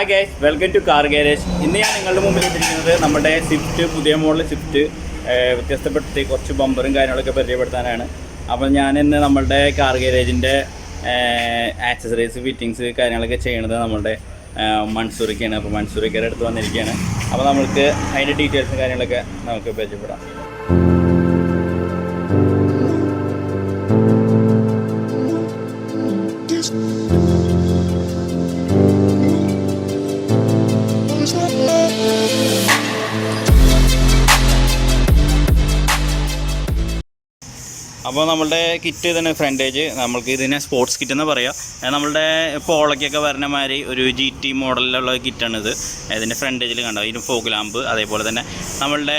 Hi guys, welcome to car garage. ഇന്ന് ഞാൻ നിങ്ങളുടെ മുമ്പിൽ എത്തിയിരിക്കുന്നത് നമ്മുടെ സ്വിഫ്റ്റ്, പുതിയ മോഡൽ സ്വിഫ്റ്റ് വ്യത്യസ്തപ്പെടുത്തി കുറച്ച് ബമ്പറും കാര്യങ്ങളൊക്കെ പരിചയപ്പെടുത്താനാണ്. അപ്പോൾ ഞാനിന്ന് നമ്മളുടെ കാർ ഗാരേജിൻ്റെ ആക്സസറീസ്, ഫിറ്റിങ്സ് കാര്യങ്ങളൊക്കെ ചെയ്യണത് നമ്മളുടെ മൻസൂറിക്കാണ്. അപ്പോൾ മൻസൂറിക്കയുടെ അടുത്ത് വന്നിരിക്കുകയാണ്. അപ്പോൾ നമുക്ക് അതിൻ്റെ ഡീറ്റെയിൽസും കാര്യങ്ങളൊക്കെ നമുക്ക് പരിചയപ്പെടാം. അപ്പോൾ നമ്മളുടെ കിറ്റ് ഇതാണ് ഫ്രണ്ടേജ്. നമ്മൾക്ക് ഇതിനെ സ്പോർട്സ് കിറ്റ് എന്ന് പറയാം. നമ്മളുടെ പോളയ്ക്കൊക്കെ വരുന്ന മാതിരി ഒരു GT മോഡലിലുള്ള കിറ്റാണിത്. ഇതിൻ്റെ ഫ്രണ്ടേജിൽ കണ്ടോ, ഇതിന് ഫോഗ് ലാമ്പ്, അതേപോലെ തന്നെ നമ്മളുടെ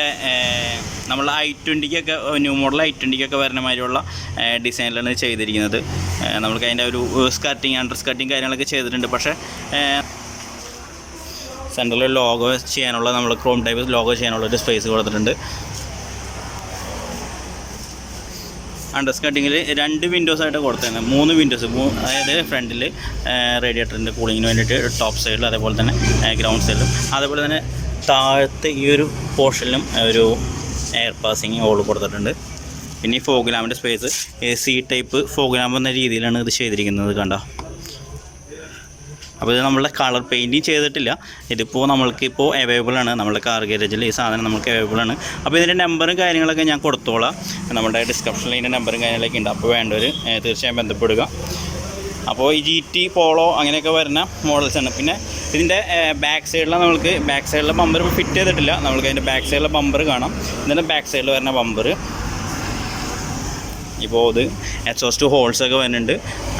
i20ക്കൊക്കെ, ന്യൂ മോഡൽ i20ക്കൊക്കെ വരുന്ന മാതിരിയുള്ള ഡിസൈനിലാണ് ചെയ്തിരിക്കുന്നത്. നമുക്ക് അതിൻ്റെ ഒരു സ്കർട്ടിങ്, അണ്ടർ സ്കർട്ടിങ് കാര്യങ്ങളൊക്കെ ചെയ്തിട്ടുണ്ട്. പക്ഷേ സെൻറ്ററിൽ ലോഗോ ചെയ്യാനുള്ള, നമ്മൾ ക്രോം ടൈപ്പ് ലോഗോ ചെയ്യാനുള്ള ഒരു സ്പേസ് കൊടുത്തിട്ടുണ്ട്. അണ്ടർ സ്കർട്ടിങ്ങിൽ 2 വിൻഡോസായിട്ട് കൊടുത്തതാണ്, 3 വിൻഡോസ്. അതായത് ഫ്രണ്ടിൽ റേഡിയേറ്ററിൻ്റെ കൂളിങ്ങിന് വേണ്ടിയിട്ട് ടോപ്പ് സൈഡിലും, അതേപോലെ തന്നെ ഗ്രൗണ്ട് സൈഡിലും, അതേപോലെ തന്നെ താഴത്തെ ഈ ഒരു പോർഷനിലും ഒരു എയർ പാസിങ് ഹോൾ കൊടുത്തിട്ടുണ്ട്. പിന്നെ ഈ ഫോഗ് ലാമ്പിൻ്റെ space C type fog lamp എന്ന രീതിയിലാണ് ഇത് ചെയ്തിരിക്കുന്നത്, കണ്ടോ. അപ്പോൾ ഇത് നമ്മളുടെ കളർ പെയിൻറ്റിങ് ചെയ്തിട്ടില്ല. ഇതിപ്പോൾ നമ്മൾക്കിപ്പോൾ അവൈലബിൾ ആണ് നമ്മളുടെ കാർ ഗാരേജിൽ. ഈ സാധനം നമുക്ക് അവൈലബിൾ ആണ്. അപ്പോൾ ഇതിൻ്റെ നമ്പറും കാര്യങ്ങളൊക്കെ ഞാൻ കൊടുത്തോളാം. നമ്മുടെ ഡിസ്ക്രിപ്ഷനിൽ ഇതിൻ്റെ നമ്പറും കാര്യങ്ങളൊക്കെ ഉണ്ട്. അപ്പോൾ വേണ്ടവർ തീർച്ചയായും ബന്ധപ്പെടുക. അപ്പോൾ ഈ GT പോളോ അങ്ങനെയൊക്കെ വരുന്ന മോഡൽസാണ്. പിന്നെ ഇതിൻ്റെ ബാക്ക് സൈഡിലെ ബമ്പർ ഇപ്പോൾ ഫിറ്റ് ചെയ്തിട്ടില്ല. നമുക്ക് അതിൻ്റെ ബാക്ക് സൈഡിലെ ബമ്പർ കാണാം. ഇതിൻ്റെ ബാക്ക് സൈഡിൽ വരുന്ന ബമ്പർ ഇപ്പോൾ ഇത് എക്സോസ്റ്റ് ഹോൾസൊക്കെ വരുന്നുണ്ട്.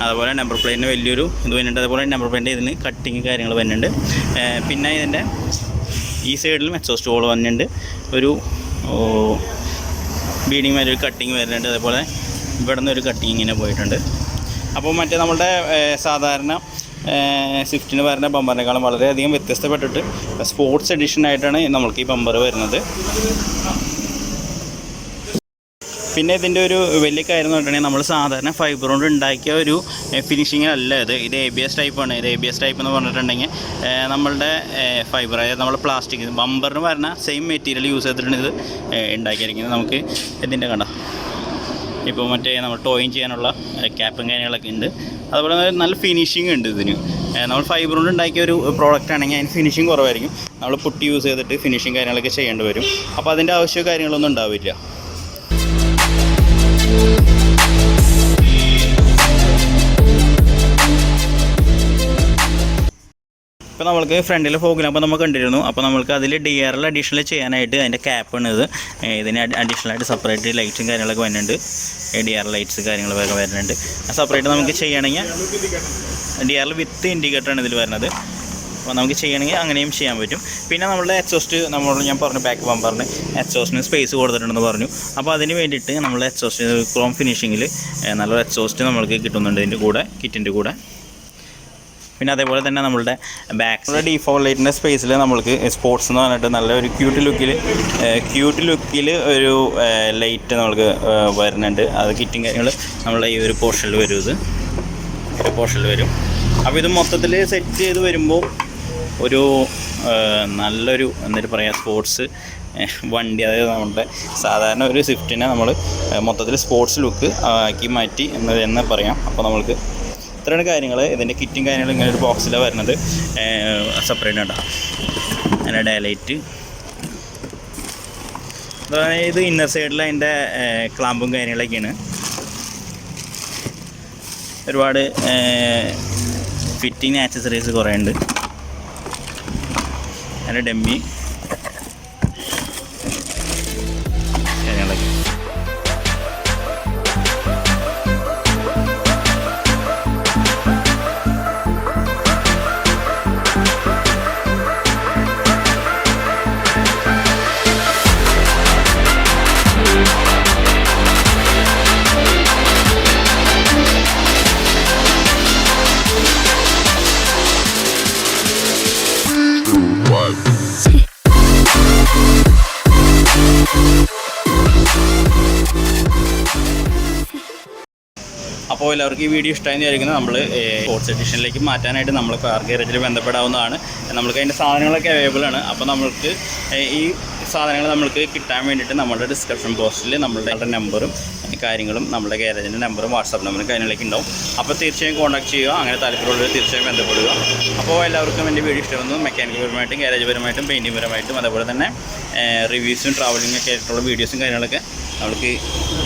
അതുപോലെ നമ്പർ പ്ലേറ്റിന് വലിയൊരു ഇത് വരുന്നുണ്ട്. അതുപോലെ നമ്പർ പ്ലേറ്റിൻ്റെ ഇതിന് കട്ടിങ് കാര്യങ്ങൾ വരുന്നുണ്ട്. പിന്നെ ഇതിൻ്റെ ഈ സൈഡിലും എക്സോസ്റ്റ് ഹോൾ വരുന്നുണ്ട്. ഒരു ബീഡിങ് വരെ ഒരു കട്ടിങ് വരുന്നുണ്ട്. അതേപോലെ ഇവിടെ നിന്ന് ഒരു കട്ടിങ് ഇങ്ങനെ പോയിട്ടുണ്ട്. അപ്പോൾ മറ്റേ നമ്മളുടെ സാധാരണ സ്വിഫ്റ്റിന് വരുന്ന ബമ്പറിനേക്കാളും വളരെയധികം വ്യത്യസ്തപ്പെട്ടിട്ട് സ്പോർട്സ് എഡിഷനായിട്ടാണ് നമ്മൾക്ക് ഈ ബമ്പർ വരുന്നത്. പിന്നെ ഇതിൻ്റെ ഒരു വലിയ കാര്യം എന്ന് പറഞ്ഞിട്ടുണ്ടെങ്കിൽ, നമ്മൾ സാധാരണ ഫൈബർ കൊണ്ട് ഉണ്ടാക്കിയ ഒരു ഫിനിഷിങ് അല്ല ഇത് ABS ടൈപ്പാണ്. ഇത് ABS ടൈപ്പ് എന്ന് പറഞ്ഞിട്ടുണ്ടെങ്കിൽ നമ്മളുടെ ഫൈബർ, അതായത് നമ്മൾ പ്ലാസ്റ്റിക് ബമ്പറിന് വരുന്ന സെയിം മെറ്റീരിയൽ യൂസ് ചെയ്തിട്ടാണ് ഇത് ഉണ്ടാക്കിയിരിക്കുന്നത്. നമുക്ക് ഇതിൻ്റെ കണ്ട ഇപ്പോൾ മറ്റേ നമ്മൾ ടോയിങ് ചെയ്യാനുള്ള ക്യാപ്പും കാര്യങ്ങളൊക്കെ ഉണ്ട്. അതുപോലെ നല്ല ഫിനിഷിങ് ഉണ്ട് ഇതിന്. നമ്മൾ ഫൈബർ കൊണ്ട് ഉണ്ടാക്കിയ ഒരു പ്രോഡക്റ്റ് ആണെങ്കിൽ അതിന് ഫിനിഷിങ് കുറവായിരിക്കും. നമ്മൾ പുട്ടി യൂസ് ചെയ്തിട്ട് ഫിനിഷിങ് കാര്യങ്ങളൊക്കെ ചെയ്യേണ്ടി വരും. അപ്പോൾ അതിൻ്റെ ആവശ്യമോ കാര്യങ്ങളൊന്നും ഉണ്ടാവില്ല. ഇപ്പോൾ നമ്മൾക്ക് ഫ്രണ്ടിൽ ഫോഗ് ലാമ്പ് നമ്മൾ കണ്ടിരുന്നു. അപ്പോൾ നമ്മൾക്ക് അതിൽ DRL അഡീഷണൽ ചെയ്യാനായിട്ട് അതിൻ്റെ ക്യാപ്പാണ് ഇത്. ഇതിന് അഡീഷണലായിട്ട് സെപ്പറേറ്റ് ലൈറ്റ്സും കാര്യങ്ങളൊക്കെ വരുന്നുണ്ട്. DRL ലൈറ്റ്സ് കാര്യങ്ങളൊക്കെ വരുന്നുണ്ട്. സെപ്പറേറ്റ് നമുക്ക് ചെയ്യണമെങ്കിൽ DRL വിത്ത് ഇൻഡിക്കേറ്ററാണ് ഇതിൽ വരുന്നത്. അപ്പോൾ നമുക്ക് ചെയ്യണമെങ്കിൽ അങ്ങനെയും ചെയ്യാൻ പറ്റും. പിന്നെ നമ്മളുടെ എക്സോസ്റ്റ്, ഞാൻ പറഞ്ഞു ബാക്ക് ബമ്പറിന് എക്സോസ്റ്റിന് സ്പേസ് കൊടുത്തിട്ടുണ്ടെന്ന് പറഞ്ഞു. അപ്പോൾ അതിന് വേണ്ടിയിട്ട് നമ്മൾ എക്സോസ്റ്റ് ക്രോം ഫിനിഷിങ്ങിൽ നല്ലൊരു എക്സോസ്റ്റ് നമ്മൾക്ക് കിട്ടുന്നുണ്ട് ഇതിൻ്റെ കൂടെ, കിറ്റിൻ്റെ കൂടെ. പിന്നെ അതേപോലെ തന്നെ നമ്മളുടെ ബാക്കിലുള്ള ഡീഫോൾട്ട് ലൈറ്റിൻ്റെ സ്പേസിൽ നമ്മൾക്ക് സ്പോർട്സ് എന്ന് പറഞ്ഞിട്ട് നല്ലൊരു ക്യൂട്ട് ലുക്കിൽ ഒരു ലൈറ്റ് നമ്മൾക്ക് വരുന്നുണ്ട്. അത് കിറ്റും കാര്യങ്ങൾ നമ്മളെ ഈ ഒരു പോർഷനിൽ വരും. അപ്പോൾ ഇത് മൊത്തത്തിൽ സെറ്റ് ചെയ്ത് വരുമ്പോൾ ഒരു നല്ലൊരു എന്താ പറയുക, സ്പോർട്സ് വണ്ടി, അതായത് നമ്മുടെ സാധാരണ ഒരു സ്വിഫ്റ്റിനെ നമ്മൾ മൊത്തത്തിൽ സ്പോർട്സ് ലുക്ക് ആക്കി മാറ്റി എന്ന് പറയാം. അപ്പോൾ നമ്മൾക്ക് ഇത്രയാണ് കാര്യങ്ങൾ. ഇതിൻ്റെ കിറ്റും കാര്യങ്ങളും ഇങ്ങനെ ഒരു ബോക്സിലാണ് വരുന്നത്. സെപ്പറേറ്റ് ഉണ്ടാകും അതിൻ്റെ ഡയലൈറ്റ്. അതായത് ഇന്നർ സൈഡിൽ അതിൻ്റെ ക്ലാമ്പും കാര്യങ്ങളൊക്കെയാണ്. ഒരുപാട് ഫിറ്റിങ് ആക്സസറീസ് കുറേ ഉണ്ട്. അതിൻ്റെ ഡമ്മി കാര്യങ്ങളൊക്കെ. അപ്പോൾ എല്ലാവർക്കും ഈ വീഡിയോ ഇഷ്ടമായെന്ന് വിചാരിക്കുന്നത് നമ്മൾ സ്പോർട്സ് എഡിഷനിലേക്ക് മാറ്റാനായിട്ട് നമ്മൾ കാർ ഗാരേജിൽ ബന്ധപ്പെടാവുന്നതാണ്. നമ്മൾക്ക് അതിൻ്റെ സാധനങ്ങളൊക്കെ അവൈലബിൾ ആണ്. അപ്പോൾ നമ്മൾക്ക് ഈ സാധനങ്ങൾ നമ്മൾക്ക് കിട്ടാൻ വേണ്ടിയിട്ട് നമ്മുടെ ഡിസ്ക്രിപ്ഷൻ ബോക്സിൽ നമ്മളുടെ നമ്പറും കാര്യങ്ങളും നമ്മുടെ ഗാരേജിൻ്റെ നമ്പറും വാട്സാപ്പ് നമ്പറും കാര്യങ്ങളൊക്കെ ഉണ്ടാവും. അപ്പോൾ തീർച്ചയായും കോൺടാക്ട് ചെയ്യുക. അങ്ങനെ താല്പര്യമുള്ളവർ തീർച്ചയായും ബന്ധപ്പെടുക. അപ്പോൾ എല്ലാവർക്കും എൻ്റെ വീഡിയോ ഇഷ്ടമായിരുന്നു. മെക്കാനിക്കൽ പരമായിട്ടും ഗാരേജ് പരമായിട്ടും പെയിൻറ്റിംഗ് പരമായിട്ടും അതേപോലെ തന്നെ റിവ്യൂസും ട്രാവലിംഗ് ഒക്കെ ആയിട്ടുള്ള വീഡിയോസും കാര്യങ്ങളൊക്കെ നമ്മൾക്ക്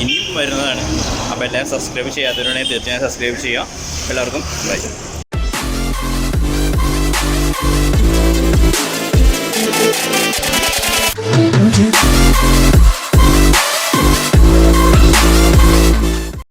ഇനിയും വരുന്നതാണ്. അപ്പോൾ എല്ലാവരും സബ്സ്ക്രൈബ് ചെയ്യാത്തവരുണ്ടെങ്കിൽ തീർച്ചയായും സബ്സ്ക്രൈബ് ചെയ്യുക. എല്ലാവർക്കും ബൈ.